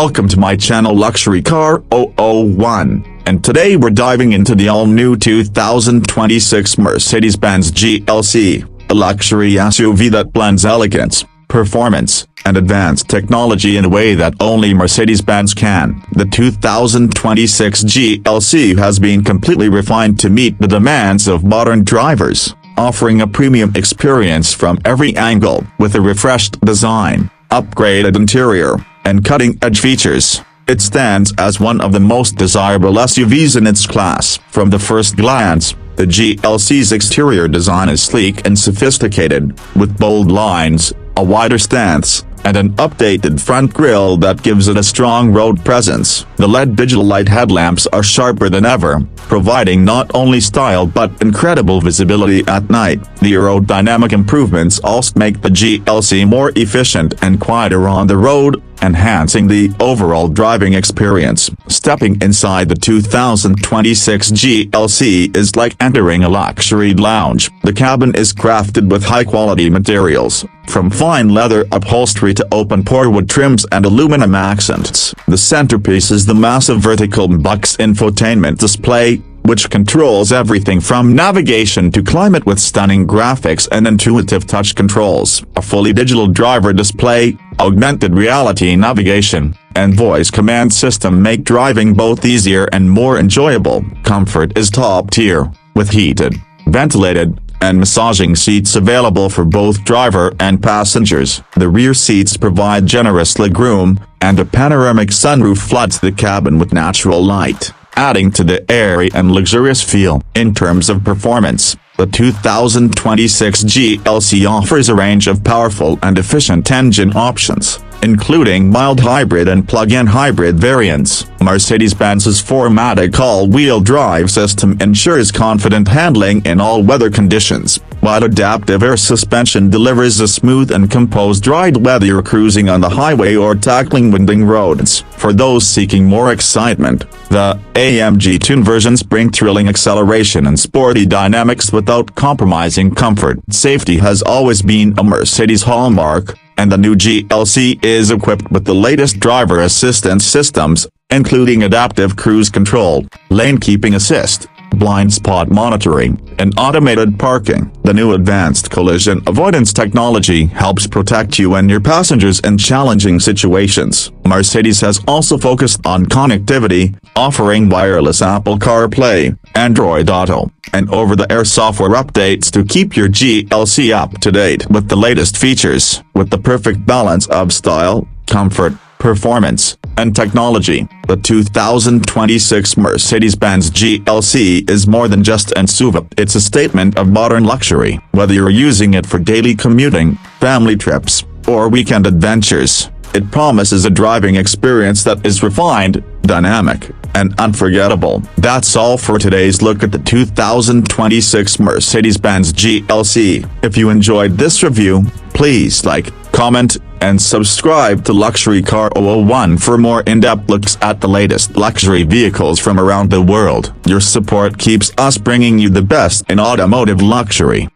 Welcome to my channel Luxury Car001, and today we're diving into the all-new 2026 Mercedes-Benz GLC, a luxury SUV that blends elegance, performance, and advanced technology in a way that only Mercedes-Benz can. The 2026 GLC has been completely refined to meet the demands of modern drivers, offering a premium experience from every angle. With a refreshed design, upgraded interior, and cutting-edge features, it stands as one of the most desirable SUVs in its class. From the first glance, the GLC's exterior design is sleek and sophisticated, with bold lines, a wider stance, and an updated front grille that gives it a strong road presence. The LED digital light headlamps are sharper than ever, providing not only style but incredible visibility at night. The aerodynamic improvements also make the GLC more efficient and quieter on the road, enhancing the overall driving experience. Stepping inside the 2026 GLC is like entering a luxury lounge. The cabin is crafted with high-quality materials, from fine leather upholstery to open pore wood trims and aluminum accents. The centerpiece is the massive vertical box infotainment display, which controls everything from navigation to climate with stunning graphics and intuitive touch controls. A fully digital driver display, augmented reality navigation, and voice command system make driving both easier and more enjoyable. Comfort is top tier, with heated, ventilated, and massaging seats available for both driver and passengers. The rear seats provide generous legroom, and a panoramic sunroof floods the cabin with natural light, adding to the airy and luxurious feel. In terms of performance, the 2026 GLC offers a range of powerful and efficient engine options, including mild hybrid and plug-in hybrid variants. Mercedes-Benz's 4MATIC all-wheel drive system ensures confident handling in all weather conditions, while adaptive air suspension delivers a smooth and composed ride whether you're cruising on the highway or tackling winding roads. For those seeking more excitement, the AMG Tune versions bring thrilling acceleration and sporty dynamics without compromising comfort. Safety has always been a Mercedes hallmark, and the new GLC is equipped with the latest driver assistance systems, including adaptive cruise control, lane keeping assist, blind spot monitoring, and automated parking. The new advanced collision avoidance technology helps protect you and your passengers in challenging situations. Mercedes has also focused on connectivity, offering wireless Apple CarPlay, Android Auto, and over-the-air software updates to keep your GLC up to date with the latest features. With the perfect balance of style, comfort, performance, and technology, the 2026 Mercedes-Benz GLC is more than just an SUV. It's a statement of modern luxury. Whether you're using it for daily commuting, family trips, or weekend adventures, it promises a driving experience that is refined, dynamic, and unforgettable. That's all for today's look at the 2026 Mercedes-Benz GLC. If you enjoyed this review, please like, comment, and subscribe to Luxury Car001 for more in-depth looks at the latest luxury vehicles from around the world. Your support keeps us bringing you the best in automotive luxury.